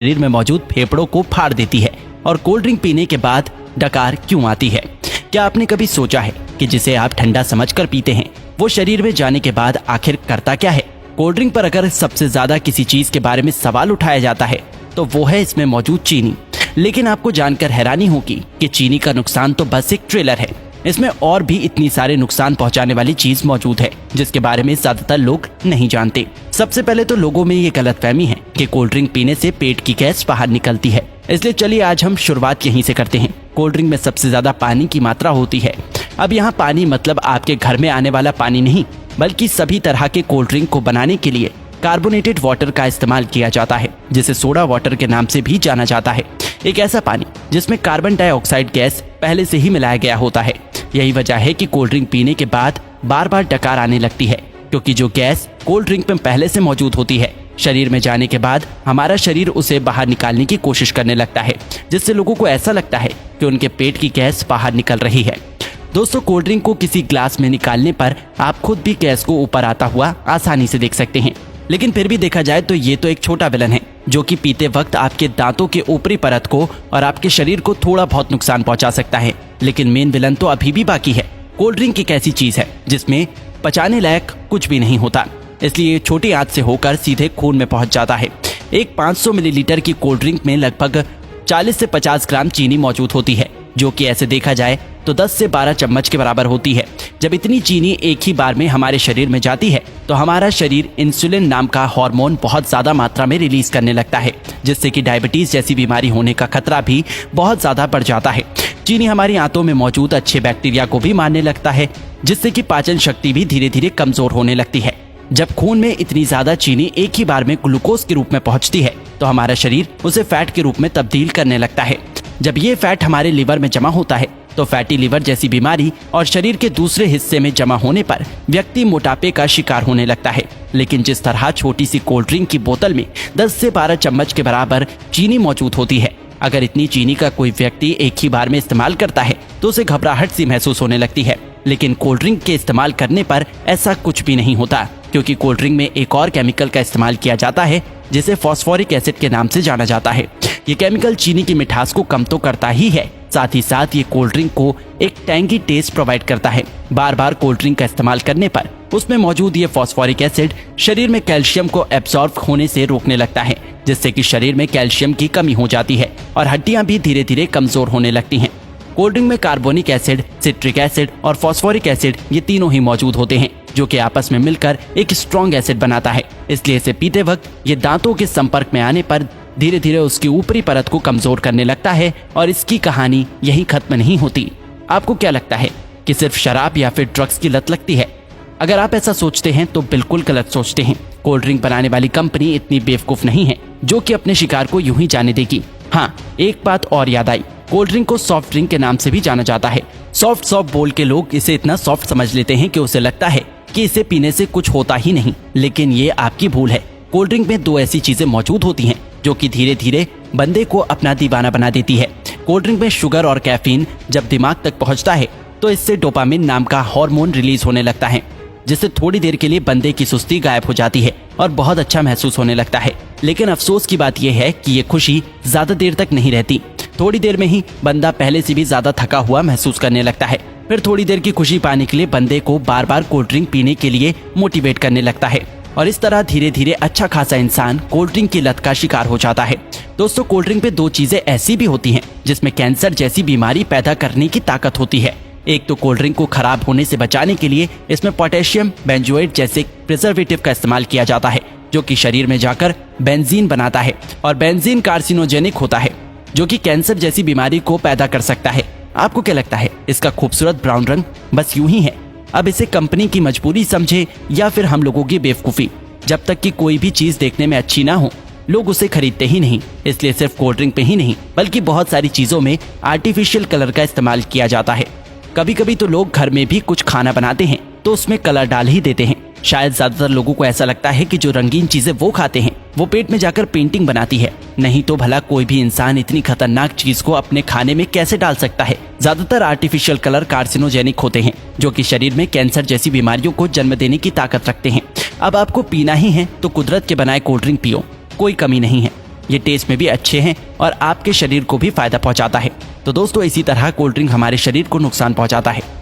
शरीर में मौजूद फेफड़ों को फाड़ देती है और कोल्ड ड्रिंक पीने के बाद डकार क्यों आती है। क्या आपने कभी सोचा है कि जिसे आप ठंडा समझकर पीते हैं वो शरीर में जाने के बाद आखिर करता क्या है। कोल्ड ड्रिंक पर अगर सबसे ज्यादा किसी चीज के बारे में सवाल उठाया जाता है तो वो है इसमें मौजूद चीनी। लेकिन आपको जानकर हैरानी होगी कि चीनी का नुकसान तो बस एक ट्रेलर है, इसमें और भी इतनी सारे नुकसान पहुंचाने वाली चीज मौजूद है जिसके बारे में ज्यादातर लोग नहीं जानते। सबसे पहले तो लोगों में ये गलतफहमी है कि कोल्ड ड्रिंक पीने से पेट की गैस बाहर निकलती है, इसलिए चलिए आज हम शुरुआत यहीं से करते हैं। कोल्ड ड्रिंक में सबसे ज्यादा पानी की मात्रा होती है। अब यहाँ पानी मतलब आपके घर में आने वाला पानी नहीं, बल्कि सभी तरह के कोल्ड ड्रिंक को बनाने के लिए कार्बोनेटेड वाटर का इस्तेमाल किया जाता है, जिसे सोडा वाटर के नाम से भी जाना जाता है। एक ऐसा पानी जिसमें कार्बन डाइऑक्साइड गैस पहले से ही मिलाया गया होता है। यही वजह है कि कोल्ड ड्रिंक पीने के बाद बार बार डकार आने लगती है, क्योंकि जो गैस कोल्ड ड्रिंक में पहले से मौजूद होती है शरीर में जाने के बाद हमारा शरीर उसे बाहर निकालने की कोशिश करने लगता है, जिससे लोगों को ऐसा लगता है कि उनके पेट की गैस बाहर निकल रही है। दोस्तों, कोल्ड ड्रिंक को किसी ग्लास में निकालने पर आप खुद भी गैस को ऊपर आता हुआ आसानी से देख सकते हैं। लेकिन फिर भी देखा जाए तो ये तो एक छोटा विलन है जो कि पीते वक्त आपके दांतों के ऊपरी परत को और आपके शरीर को थोड़ा बहुत नुकसान पहुंचा सकता है। लेकिन मेन विलन तो अभी भी बाकी है। कोल्ड ड्रिंक एक ऐसी चीज है जिसमें पचाने लायक कुछ भी नहीं होता, इसलिए छोटी आंच से होकर सीधे खून में पहुंच जाता है। एक 500 मिलीलीटर की कोल्ड ड्रिंक में लगभग 40 से 50 ग्राम चीनी मौजूद होती है, जो कि ऐसे देखा जाए तो 10 से 12 चम्मच के बराबर होती है। जब इतनी चीनी एक ही बार में हमारे शरीर में जाती है तो हमारा शरीर इंसुलिन नाम का हार्मोन बहुत ज्यादा मात्रा में रिलीज करने लगता है, जिससे कि डायबिटीज जैसी बीमारी होने का खतरा भी बहुत ज्यादा बढ़ जाता है। चीनी हमारी आंतों में मौजूद अच्छे बैक्टीरिया को भी मारने लगता है, जिससे कि पाचन शक्ति भी धीरे धीरे कमजोर होने लगती है। जब खून में इतनी ज्यादा चीनी एक ही बार में ग्लूकोज के रूप में पहुंचती है तो हमारा शरीर उसे फैट के रूप में तब्दील करने लगता है। जब ये फैट हमारे लिवर में जमा होता है तो फैटी लिवर जैसी बीमारी और शरीर के दूसरे हिस्से में जमा होने पर व्यक्ति मोटापे का शिकार होने लगता है। लेकिन जिस तरह छोटी सी कोल्ड ड्रिंक की बोतल में 10 से 12 चम्मच के बराबर चीनी मौजूद होती है, अगर इतनी चीनी का कोई व्यक्ति एक ही बार में इस्तेमाल करता है तो उसे घबराहट सी महसूस होने लगती है। लेकिन कोल्ड ड्रिंक के इस्तेमाल करने पर ऐसा कुछ भी नहीं होता, क्योंकि कोल्ड ड्रिंक में एक और केमिकल का इस्तेमाल किया जाता है जिसे फॉस्फोरिक एसिड के नाम से जाना जाता है। ये केमिकल चीनी की मिठास को कम तो करता ही है, साथ ही साथ ये कोल्ड ड्रिंक को एक टैंगी टेस्ट प्रोवाइड करता है। बार बार कोल्ड ड्रिंक का इस्तेमाल करने पर उसमें मौजूद ये फॉस्फोरिक एसिड शरीर में कैल्शियम को एब्सॉर्ब होने से रोकने लगता है, जिससे कि शरीर में कैल्शियम की कमी हो जाती है और हड्डियां भी धीरे धीरे कमजोर होने लगती हैं। कोल्ड ड्रिंक में कार्बोनिक एसिड, सिट्रिक एसिड और फॉस्फोरिक एसिड ये तीनों ही मौजूद होते हैं, जो कि आपस में मिलकर एक स्ट्रॉन्ग एसिड बनाता है। इसलिए इसे पीते वक्त ये दांतों के संपर्क में आने पर धीरे धीरे उसकी ऊपरी परत को कमजोर करने लगता है और इसकी कहानी यही खत्म नहीं होती। आपको क्या लगता है कि सिर्फ शराब या फिर ड्रग्स की लत लगती है? अगर आप ऐसा सोचते हैं तो बिल्कुल गलत सोचते हैं। कोल्ड ड्रिंक बनाने वाली कंपनी इतनी बेवकूफ नहीं है जो कि अपने शिकार को यूं ही जाने देगी। हाँ, एक बात और याद आई, कोल्ड ड्रिंक को सॉफ्ट ड्रिंक के नाम से भी जाना जाता है। सॉफ्ट बोल के लोग इसे इतना सॉफ्ट समझ लेते हैं कि उसे लगता है कि इसे पीने से कुछ होता ही नहीं, लेकिन ये आपकी भूल है। कोल्ड ड्रिंक में दो ऐसी चीजें मौजूद होती हैं जो कि धीरे धीरे बंदे को अपना दीवाना बना देती है। कोल्ड ड्रिंक में शुगर और कैफीन जब दिमाग तक पहुंचता है तो इससे डोपामिन नाम का हार्मोन रिलीज होने लगता है, जिससे थोड़ी देर के लिए बंदे की सुस्ती गायब हो जाती है और बहुत अच्छा महसूस होने लगता है। लेकिन अफसोस की बात यह है कि ये खुशी ज्यादा देर तक नहीं रहती। थोड़ी देर में ही बंदा पहले से भी ज्यादा थका हुआ महसूस करने लगता है। फिर थोड़ी देर की खुशी पाने के लिए बंदे को बार बार कोल्ड ड्रिंक पीने के लिए मोटिवेट करने लगता है और इस तरह धीरे धीरे अच्छा खासा इंसान कोल्ड ड्रिंक की लत का शिकार हो जाता है। दोस्तों, कोल्ड ड्रिंक पे दो चीजें ऐसी भी होती हैं जिसमें कैंसर जैसी बीमारी पैदा करने की ताकत होती है। एक तो कोल्ड ड्रिंक को खराब होने से बचाने के लिए इसमें पोटेशियम बेंजोएट जैसे प्रिजर्वेटिव का इस्तेमाल किया जाता है, जो कि शरीर में जाकर बेंजीन बनाता है और बेंजीन कार्सिनोजेनिक होता है, जो कि कैंसर जैसी बीमारी को पैदा कर सकता है। आपको क्या लगता है इसका खूबसूरत ब्राउन रंग बस यूं ही है? अब इसे कंपनी की मजबूरी समझे या फिर हम लोगों की बेवकूफी? जब तक कि कोई भी चीज देखने में अच्छी ना हो लोग उसे खरीदते ही नहीं। इसलिए सिर्फ कोल्ड ड्रिंक पे ही नहीं बल्कि बहुत सारी चीजों में आर्टिफिशियल कलर का इस्तेमाल किया जाता है। कभी कभी तो लोग घर में भी कुछ खाना बनाते हैं तो उसमें कलर डाल ही देते हैं। शायद ज्यादातर लोगों को ऐसा लगता है कि जो रंगीन चीजें वो खाते हैं वो पेट में जाकर पेंटिंग बनाती है। नहीं तो भला कोई भी इंसान इतनी खतरनाक चीज को अपने खाने में कैसे डाल सकता है? ज्यादातर आर्टिफिशियल कलर कार्सिनोजेनिक होते हैं, जो कि शरीर में कैंसर जैसी बीमारियों को जन्म देने की ताकत रखते हैं। अब आपको पीना ही है तो कुदरत के बनाए कोल्ड ड्रिंक पियो, कोई कमी नहीं है। ये टेस्ट में भी अच्छे हैं और आपके शरीर को भी फायदा पहुंचाता है। तो दोस्तों इसी तरह कोल्ड ड्रिंक हमारे शरीर को नुकसान पहुंचाता है।